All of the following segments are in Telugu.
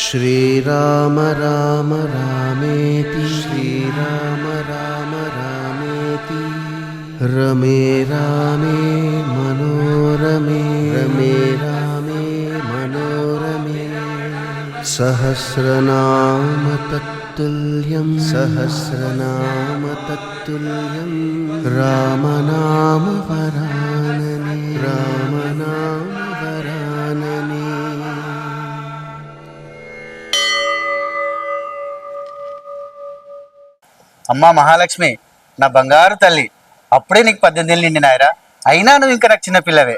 श्रीराम राम रामेति श्रीराम राम रामेति रमे रामे मनोरमे रमे रामे मनोरमे सहस्रनाम तत्तुल्यं रामनाम वरानने रामनाम वरानने। అమ్మా మహాలక్ష్మి, నా బంగారు తల్లి, అప్పుడే నీకు 18 ఏళ్ళు నిండినాయరా, అయినా నువ్వు ఇంకా నాకు చిన్న పిల్లవే.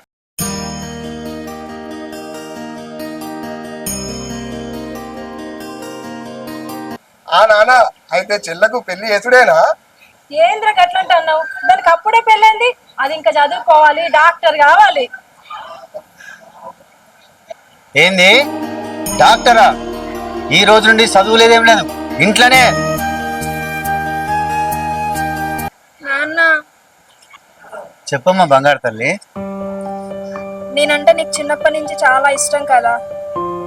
నానా అయితే చెల్లకు పెళ్లి చేసుడేనా? ఏంద్ర గట్లంట అన్నావు? దానికి అప్పుడే పెళ్ళైంది, అది ఇంకా చదువుకోవాలి, డాక్టర్ కావాలి. ఏంది డాక్టరా? ఈ రోజు నుండి చదువు లేదేం లేదు, ఇంట్లోనే. నాన్న, చెప్పమ్మా బంగారు తల్లి. నేనంటే నీకు చిన్నప్పటి నుంచి చాలా ఇష్టం కదా,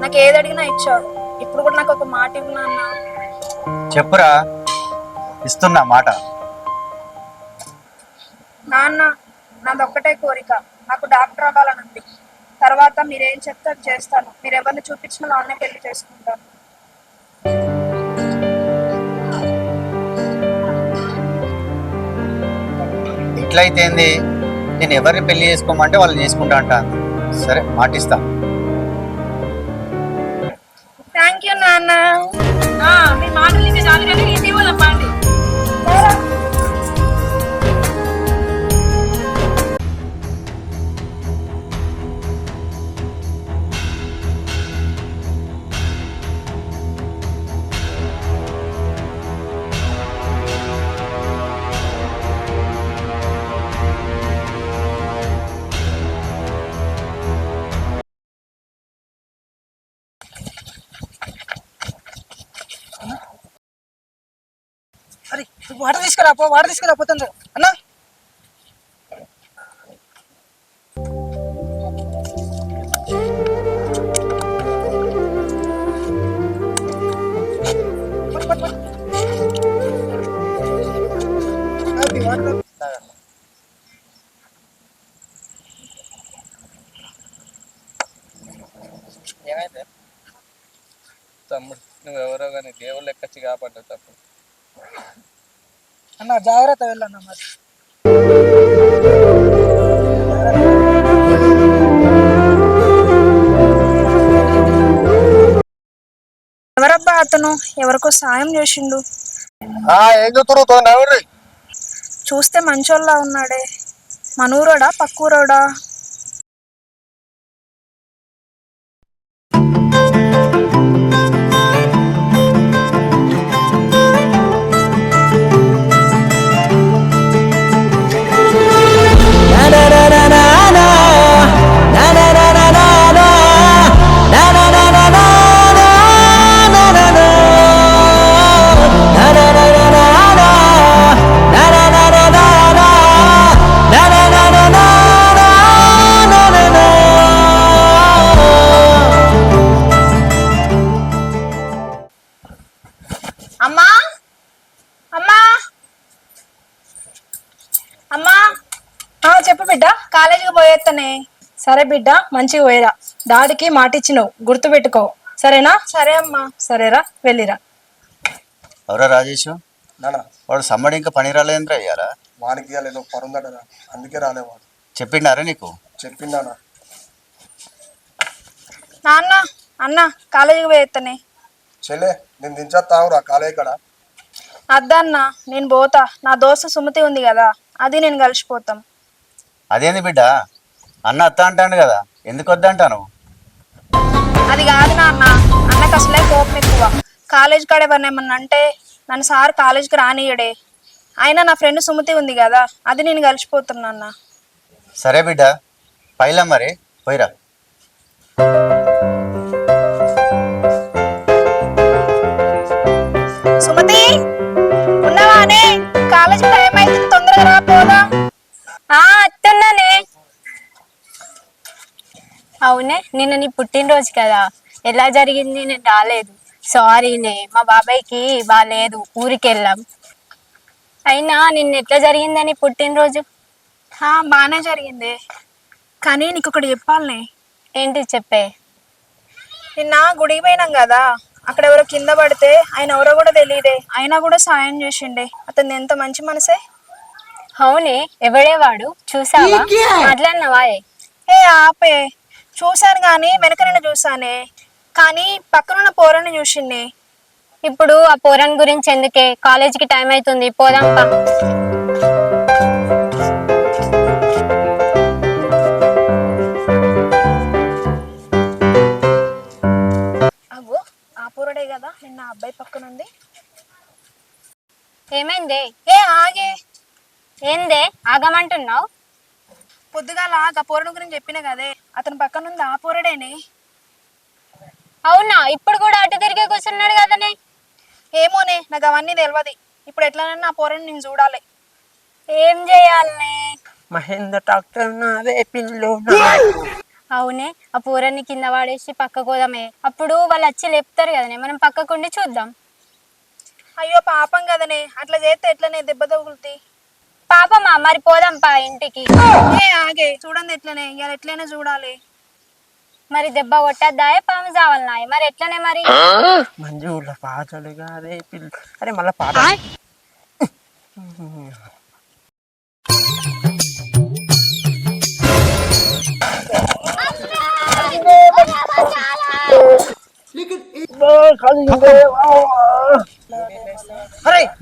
నాకు ఏది అడిగినా ఇచ్చావు. ఇప్పుడు కూడా నాకు ఒక మాట ఇవ్వు నాన్న. చెప్పురా, ఇస్తున్నా మాట. నాన్న, నాదొక్కటే కోరిక, నాకు డాక్టర్ అవ్వాలని ఉంది. తర్వాత మీరేం చెప్తే అది చేస్తాను. మీరు ఎవరిని చూపించిన వాళ్ళనే పెళ్లి చేసుకుంటాను. ఇట్లయితే ఏంది, నేను ఎవరిని పెళ్లి చేసుకోమంటే వాళ్ళని చేసుకుంటా అంట. సరే, మాటిస్తా. థ్యాంక్ యూ నాన్న. మీ మాటలు ఇంకా చాలు కానీ ఇంటి పోదాం పాండి. అరే వాటర్ తీసుకురాపో, వాటర్ తీసుకురాపోతుంది అన్నా. ఏమైతే తమ్ముడు, నువ్వెవరో కానీ దేవుళ్ళు ఎక్కచ్చి కాపాడ్డావు తప్పుడు. అన్న జాగ్రత్త వెళ్ళన్న మరి. ఎవరబ్బా అతను? ఎవరికో సాయం చేసిండు. ఏం చూస్తున్నారు? చూస్తే మంచోళ్ళ ఉన్నాడే. మనూరోడా పక్కూరోడా? అమ్మా, అమ్మా, అమ్మా. చెప్పు బిడ్డ. కాలేజీకి పోయేత్తనే. సరే బిడ్డ, మంచిగా పోయేరా. డాడీకి మాట ఇచ్చినావు, గుర్తు పెట్టుకో, సరేనా? సరే అమ్మా. సరేరా, వెళ్ళిరా. ఎవరా రాజేష్? వాడు సమ్మడి ఇంకా పని రాలేదురా అయ్యారా? వానికి ఏదో పరుందట, అందుకే రాలేవాడు. చెప్పిండారా నీకు? చెప్పిందానా? నాన్న, అన్న కాలేజీకి పోయేత్తనే. చెల్లె, నేను దించేస్తావురా కాలేజ్ కాడ? అద్దన్న, నేను పోతా. నా దోస్తు సుమతి ఉంది కదా, అది నేను కలిసిపోతాం. అదేంది బిడ్డ, అన్న అత్త అంటాను కదా, ఎందుకు వద్దంటాను? అది కాదు నాన్న, అన్నకు అసలే కోపం ఎక్కువ. కాలేజ్ కాడ ఎవరిని ఏమన్నా అంటే నన్ను సార్ కాలేజ్కి రానియడే. అయినా నా ఫ్రెండ్ సుమతి ఉంది కదా, అది నేను కలిసిపోతున్నా అన్న. సరే బిడ్డ, పైలా మరి పోయిరా. సుమతి, ఉన్నావానే? కాలేజ్ టైం అయితే తొందరగా రాపోదా? అత్తన్నానే. అవునే, నిన్న నీ పుట్టినరోజు కదా, ఎలా జరిగింది? నేను రాలేదు. సారీనే, మా బాబాయ్కి బాగాలేదు, ఊరికి వెళ్ళాం. అయినా నిన్న ఎట్లా జరిగిందని పుట్టినరోజు? బాగానే జరిగింది. కానీ నీకు ఒకటి చెప్పాలనే. ఏంటి చెప్పే? నిన్న గుడికి పోయినాం కదా, అక్కడ ఎవరో కింద పడితే ఆయన ఎవరో కూడా తెలియదే, అయినా కూడా సాయం చేసిండే. అతను ఎంత మంచి మనసే. అవునే, ఎవడే వాడు? చూసావా? మాట్లాడినవా? ఆపే, చూశాను కానీ వెనకనైనా చూసానే, కానీ పక్కనున్న పోరని చూసిండే. ఇప్పుడు ఆ పోరన్ గురించి ఎందుకే, కాలేజీకి టైం అవుతుంది, పోదాంపా. అగో ఆ పోరడే కదా నిన్న అబ్బాయి పక్కనుంది. ఏమైందే? ఆగే. ఏందే ఆగమంటున్నావు? పొద్దుగాల ఆ పోరడు గురించి చెప్పిన కదే, అతని పక్కనుంది ఆ పోరడేనే. అవునా? ఇప్పుడు కూడా అటు తిరిగే కూర్చున్నాడు కదనే. ఏమోనే, నాకు అవన్నీ తెలియదు. ఇప్పుడు ఎట్లనన్నా ఆ పోరని నేను చూడాలి. ఏం చేయాలనే? మహేంద్ర డాక్టర్ నాదే పిల్లు. అవునే, ఆ పూరాన్ని కింద వాడేసి పక్కకు పోదామే. అప్పుడు వాళ్ళు వచ్చి లేపుతారు కదనే, మనం పక్కకుండి చూద్దాం. అయ్యో పాపం కదనే, అట్లా చేస్తే ఎట్లనే దెబ్బ తగులుతాయి. పాపమా? మరి పోదాంపా ఇంటికి. ఆగే, చూడండి ఎట్లనే, ఇవాళ ఎట్లయినా చూడాలి. మరి దెబ్బ కొట్టద్దాయే, పాము చావాలన్నాయి, మరి ఎట్లనే? మరి మంజుల పాటలు కాదే పిల్లు. అరే మళ్ళా పాట.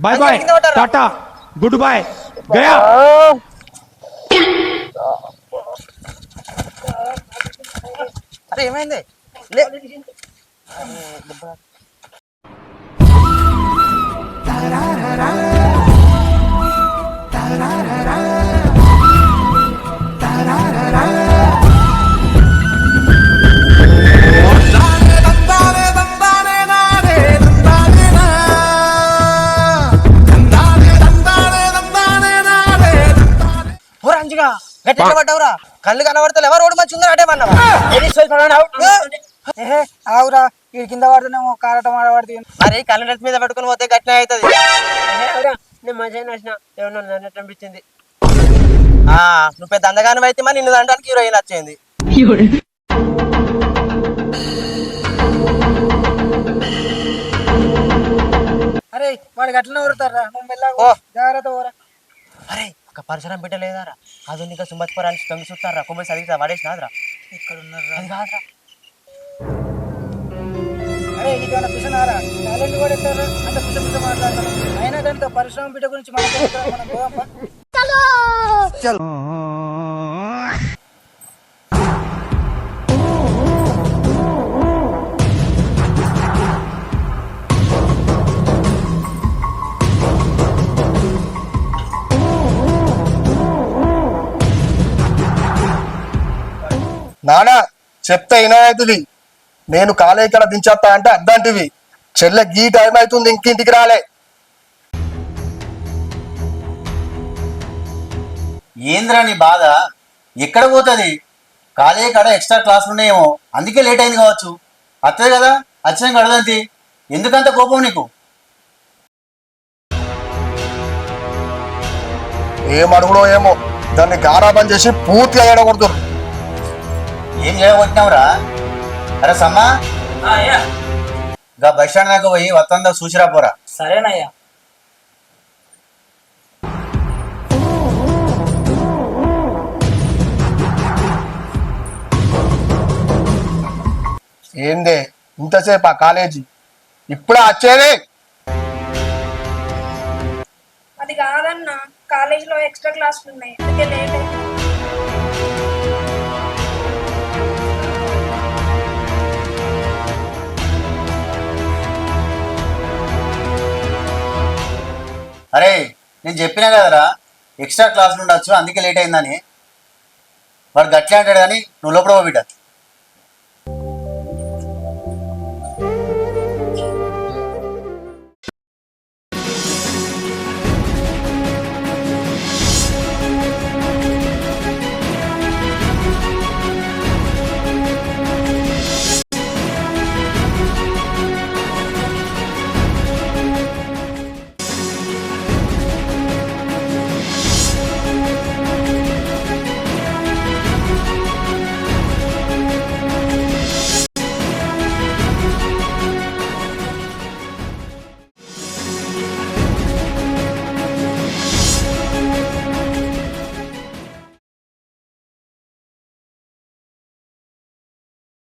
Bye bye tata good bye गया. అరే ఏమైంది? లే. గట్టిగా పడ్డావురా, కళ్ళు కనబడతలే. ఎవరు రోడ్డు మంచి ఉందని అంటే ఆవురా, ఈ కింద పడుతున్నాము, కారటం ఆడబడుతుంది. మరి కళ్ళు నెత్తి మీద పెట్టుకుని పోతే గట్టిన అవుతుంది. నేను మంచిగా నచ్చిన, ఏమన్నా నన్ను అనిపించింది. నువ్వు పెద్ద అందగానం అయితే మరి నిన్ను దండానికి హీరోయిన్ వచ్చింది. అరే వాడికి అట్లనే ఊరుతారా, నువ్వు మెల్లగా ఓ. జాగ్రత్త ఊరా. అరే ఒక పరిసరం పెట్టలేదారా, ఆధునిక సుమత్పరాన్ని తొంగి చూస్తారా, కొమ్మలు సరిగ్గా పడేసినాదిరా. ఇక్కడ ఉన్నారా? అది కాదురా. అరే నీకేమైనా పిసనారా? టాలెంట్ కూడా ఎత్తారా? అంత పిస మాట్లాడతాను. అయినా కనుక పరిశ్రమ బిడ్డ గురించి మనం పోదాంపా. నానా చెప్తే వినాయతుది, నేను కాలేజీ కడ దించేస్తా అంటే అద్దంటివి. చెల్లె గీ టైం అవుతుంది, ఇంకింటికి రాలే. ఏంద్రా నీ బాధ? ఎక్కడ పోతుంది? కాలేజీ కాడ ఎక్స్ట్రా క్లాసులు ఉన్నాయేమో, అందుకే లేట్ అయింది కావచ్చు. వస్తుంది కదా, వచ్చినాక అడదంతి. ఎందుకంత కోపం నీకు? ఏం అడుగుడో ఏమో, దాన్ని గారాబం చేసి పూర్తిగా ఏడగొడుతురు. ఏం చేయబోతున్నావురా? అరే సమ్మా, గా బస్ స్టాండ్ దాకా పోయి వస్తుందా చూసిరా పోరా. సరేనయ్యా. ఏందే ఇంతసేపు ఆ కాలేజీ? ఇప్పుడే వచ్చేది. అది కాదన్నా, కాలేజీలో ఎక్స్ట్రా క్లాసులు ఉన్నాయి, అందుకే లేట్ అయింది. అరే నేను చెప్పినా కదరా, ఎక్స్ట్రా క్లాసులు ఉండొచ్చు అందుకే లేట్ అయిందని. వాడు గట్లే అంటాడు కానీ నువ్వు లోపల బిడ్డ.